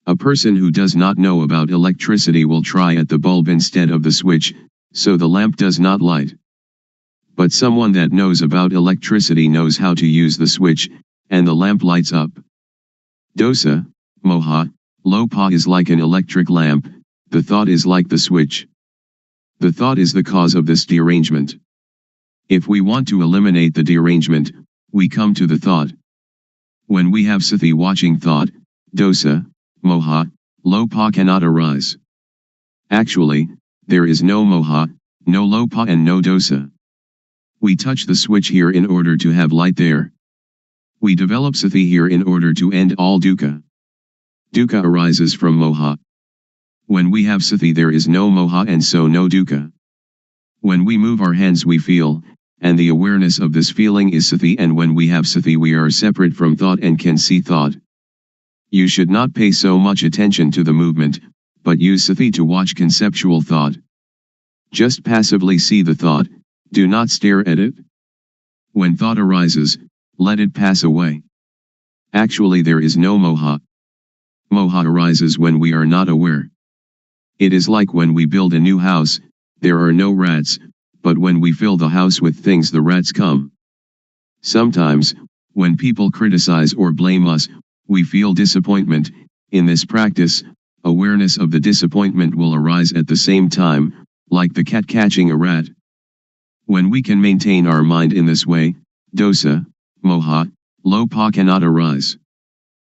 A person who does not know about electricity will try at the bulb instead of the switch, so the lamp does not light. But someone that knows about electricity knows how to use the switch, and the lamp lights up. Dosa, moha, lopa is like an electric lamp, the thought is like the switch. The thought is the cause of this derangement. If we want to eliminate the derangement, we come to the thought. When we have sati watching thought, dosa, moha, lopa cannot arise. Actually, there is no moha, no lopa and no dosa. We touch the switch here in order to have light there. We develop sati here in order to end all dukkha. Dukkha arises from moha. When we have sati, there is no moha and so no dukkha. When we move our hands, we feel, and the awareness of this feeling is sati, and when we have sati, we are separate from thought and can see thought. You should not pay so much attention to the movement, but use sati to watch conceptual thought. Just passively see the thought, do not stare at it. When thought arises, let it pass away. Actually, there is no moha. Moha arises when we are not aware. It is like when we build a new house, there are no rats, but when we fill the house with things, the rats come. Sometimes, when people criticize or blame us, we feel disappointment. In this practice, awareness of the disappointment will arise at the same time, like the cat catching a rat. When we can maintain our mind in this way, dosa, moha, lopa cannot arise.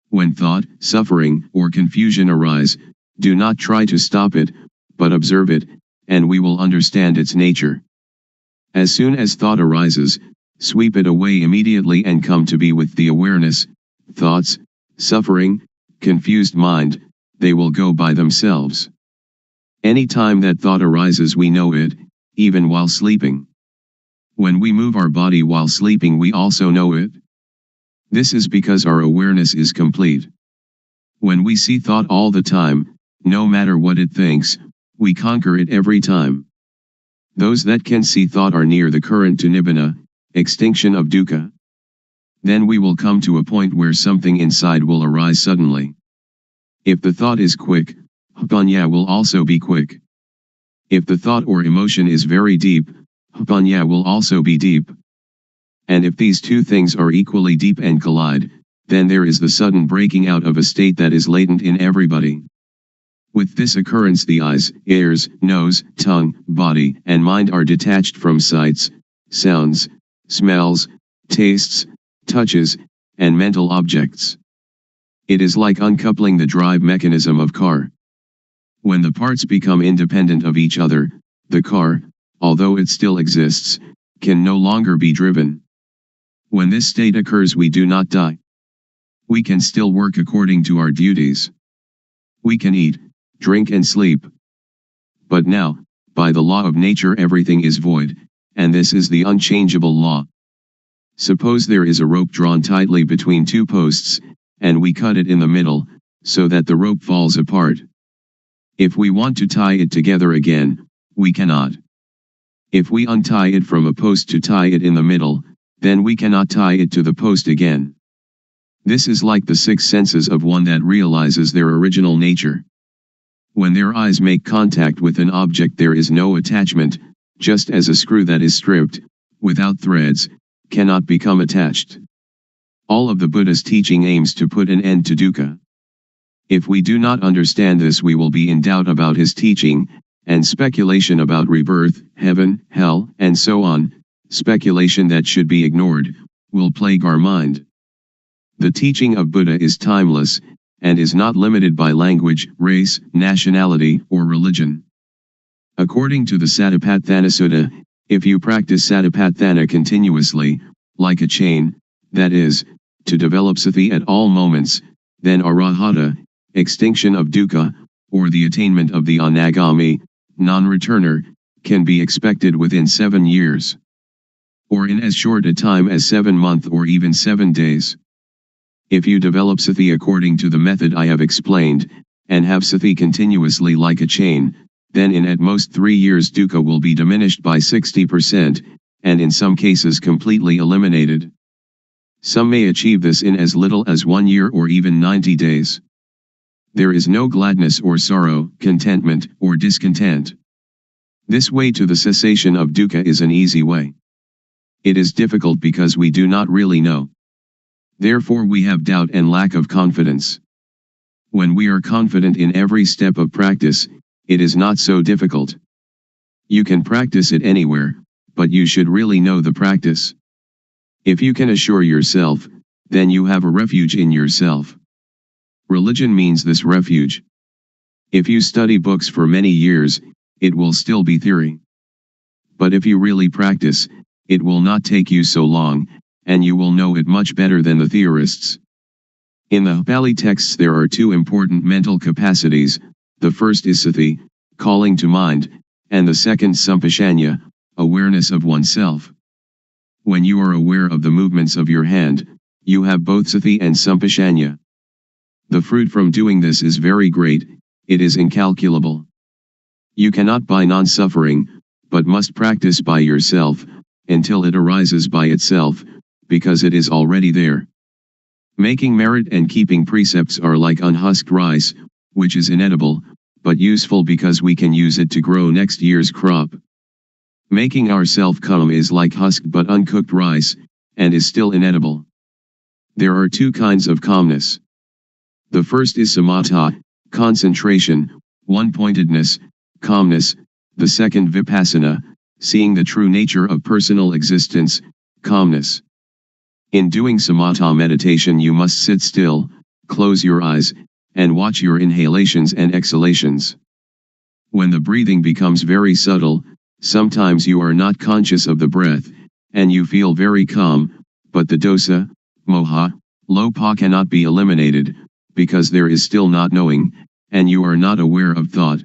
When thought, suffering, or confusion arise, do not try to stop it, but observe it, and we will understand its nature. As soon as thought arises, sweep it away immediately and come to be with the awareness. Thoughts, suffering, confused mind, they will go by themselves. Any time that thought arises, we know it, even while sleeping. When we move our body while sleeping, we also know it. This is because our awareness is complete. When we see thought all the time, no matter what it thinks, we conquer it every time. Those that can see thought are near the current to nibbana, extinction of dukkha. Then we will come to a point where something inside will arise suddenly. If the thought is quick, panya will also be quick. If the thought or emotion is very deep, panya will also be deep. And if these two things are equally deep and collide, then there is the sudden breaking out of a state that is latent in everybody. With this occurrence, the eyes, ears, nose, tongue, body, and mind are detached from sights, sounds, smells, tastes, touches, and mental objects. It is like uncoupling the drive mechanism of car. When the parts become independent of each other, the car, although it still exists, can no longer be driven. When this state occurs, we do not die. We can still work according to our duties. We can eat, drink and sleep. But now, by the law of nature, everything is void, and this is the unchangeable law. Suppose there is a rope drawn tightly between two posts, and we cut it in the middle, so that the rope falls apart. If we want to tie it together again, we cannot. If we untie it from a post to tie it in the middle, then we cannot tie it to the post again. This is like the six senses of one that realizes their original nature. When their eyes make contact with an object, there is no attachment, just as a screw that is stripped, without threads, cannot become attached. All of the Buddha's teaching aims to put an end to dukkha. If we do not understand this, we will be in doubt about his teaching, and speculation about rebirth, heaven, hell, and so on, speculation that should be ignored, will plague our mind. The teaching of Buddha is timeless, and is not limited by language, race, nationality, or religion. According to the Satipatthana Sutta, if you practice Satipatthana continuously, like a chain, that is, to develop sati at all moments, then arahata, extinction of dukkha, or the attainment of the anagami, non-returner, can be expected within 7 years. Or in as short a time as 7 months or even 7 days. If you develop sati according to the method I have explained, and have sati continuously like a chain, then in at most 3 years dukkha will be diminished by 60%, and in some cases completely eliminated. Some may achieve this in as little as 1 year or even 90 days. There is no gladness or sorrow, contentment or discontent. This way to the cessation of dukkha is an easy way. It is difficult because we do not really know. Therefore we have doubt and lack of confidence. When we are confident in every step of practice, it is not so difficult. You can practice it anywhere, but you should really know the practice. If you can assure yourself, then you have a refuge in yourself. Religion means this refuge. If you study books for many years, it will still be theory. But if you really practice, it will not take you so long, and you will know it much better than the theorists. In the Pali texts there are two important mental capacities, the first is sati, calling to mind, and the second sampashanya, awareness of oneself. When you are aware of the movements of your hand, you have both sati and sampashanya. The fruit from doing this is very great, it is incalculable. You cannot buy non-suffering, but must practice by yourself, until it arises by itself, because it is already there. Making merit and keeping precepts are like unhusked rice, which is inedible, but useful because we can use it to grow next year's crop. Making ourself calm is like husked but uncooked rice, and is still inedible. There are two kinds of calmness. The first is samatha, concentration, one-pointedness, calmness, the second vipassana, seeing the true nature of personal existence, calmness. In doing samatha meditation you must sit still, close your eyes, and watch your inhalations and exhalations. When the breathing becomes very subtle, sometimes you are not conscious of the breath, and you feel very calm, but the dosa, moha, lopa cannot be eliminated, because there is still not knowing, and you are not aware of thought.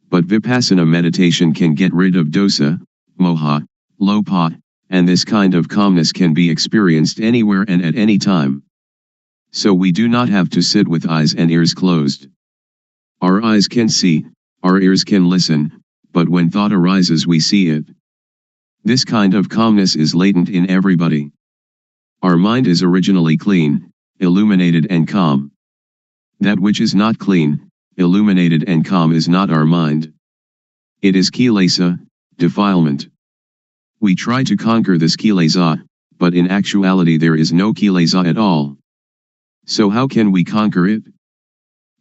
But vipassana meditation can get rid of dosa, moha, lopa, and this kind of calmness can be experienced anywhere and at any time. So we do not have to sit with eyes and ears closed. Our eyes can see, our ears can listen, but when thought arises we see it. This kind of calmness is latent in everybody. Our mind is originally clean, illuminated and calm. That which is not clean, illuminated and calm is not our mind. It is kilesa, defilement. We try to conquer this kilesa, but in actuality there is no kilesa at all. So how can we conquer it?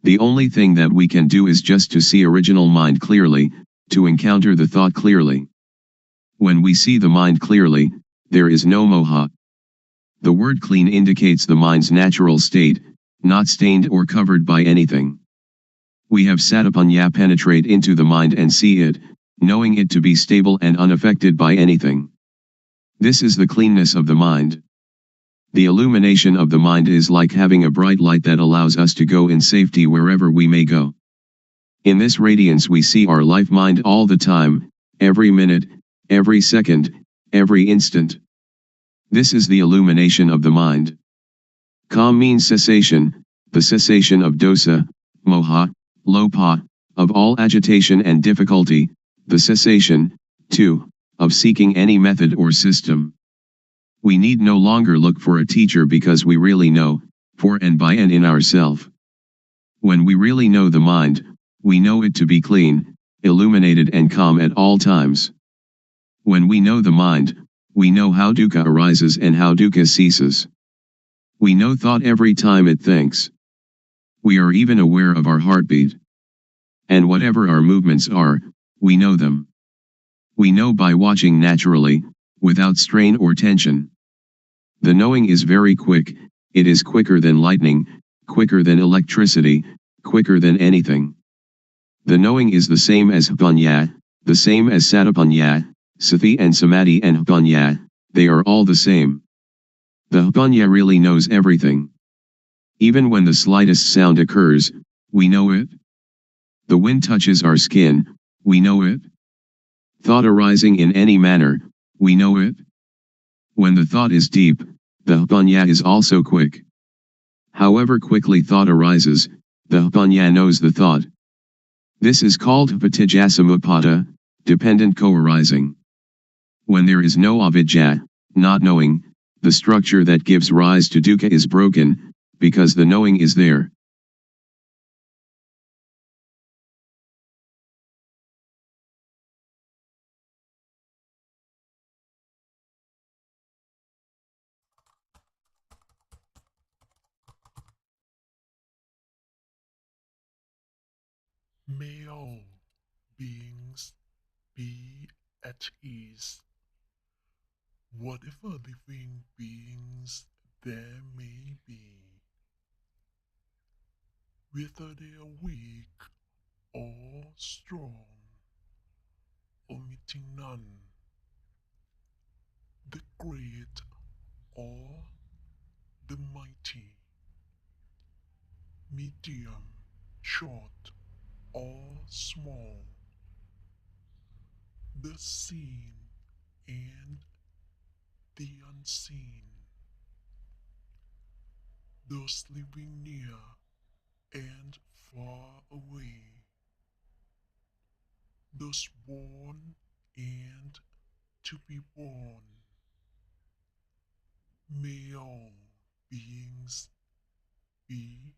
The only thing that we can do is just to see original mind clearly, to encounter the thought clearly. When we see the mind clearly, there is no moha. The word clean indicates the mind's natural state, not stained or covered by anything. We have satipanya penetrate into the mind and see it, knowing it to be stable and unaffected by anything. This is the cleanness of the mind. The illumination of the mind is like having a bright light that allows us to go in safety wherever we may go. In this radiance we see our life mind all the time, every minute, every second, every instant. This is the illumination of the mind. Calm means cessation, the cessation of dosa, moha, lopa, of all agitation and difficulty, the cessation, too, of seeking any method or system. We need no longer look for a teacher because we really know, for and by and in ourself. When we really know the mind, we know it to be clean, illuminated and calm at all times. When we know the mind, we know how dukkha arises and how dukkha ceases. We know thought every time it thinks. We are even aware of our heartbeat. And whatever our movements are, we know them. We know by watching naturally, without strain or tension. The knowing is very quick, it is quicker than lightning, quicker than electricity, quicker than anything. The knowing is the same as Hapanya, the same as Satipanya, Sati and Samadhi and Hapanya, they are all the same. The Hapanya really knows everything. Even when the slightest sound occurs, we know it. The wind touches our skin, we know it. Thought arising in any manner, we know it. When the thought is deep, the Hapanya is also quick. However quickly thought arises, the Hapanya knows the thought. This is called Hapatijjasamuppada, dependent co-arising. When there is no avidya, not knowing, the structure that gives rise to dukkha is broken, because the knowing is there. May all beings be at ease. Whatever living beings there may be, whether they are weak or strong, omitting none, the great or the mighty, medium, short or small, the seen and the unseen, those living near and far away, those born and to be born. May all beings be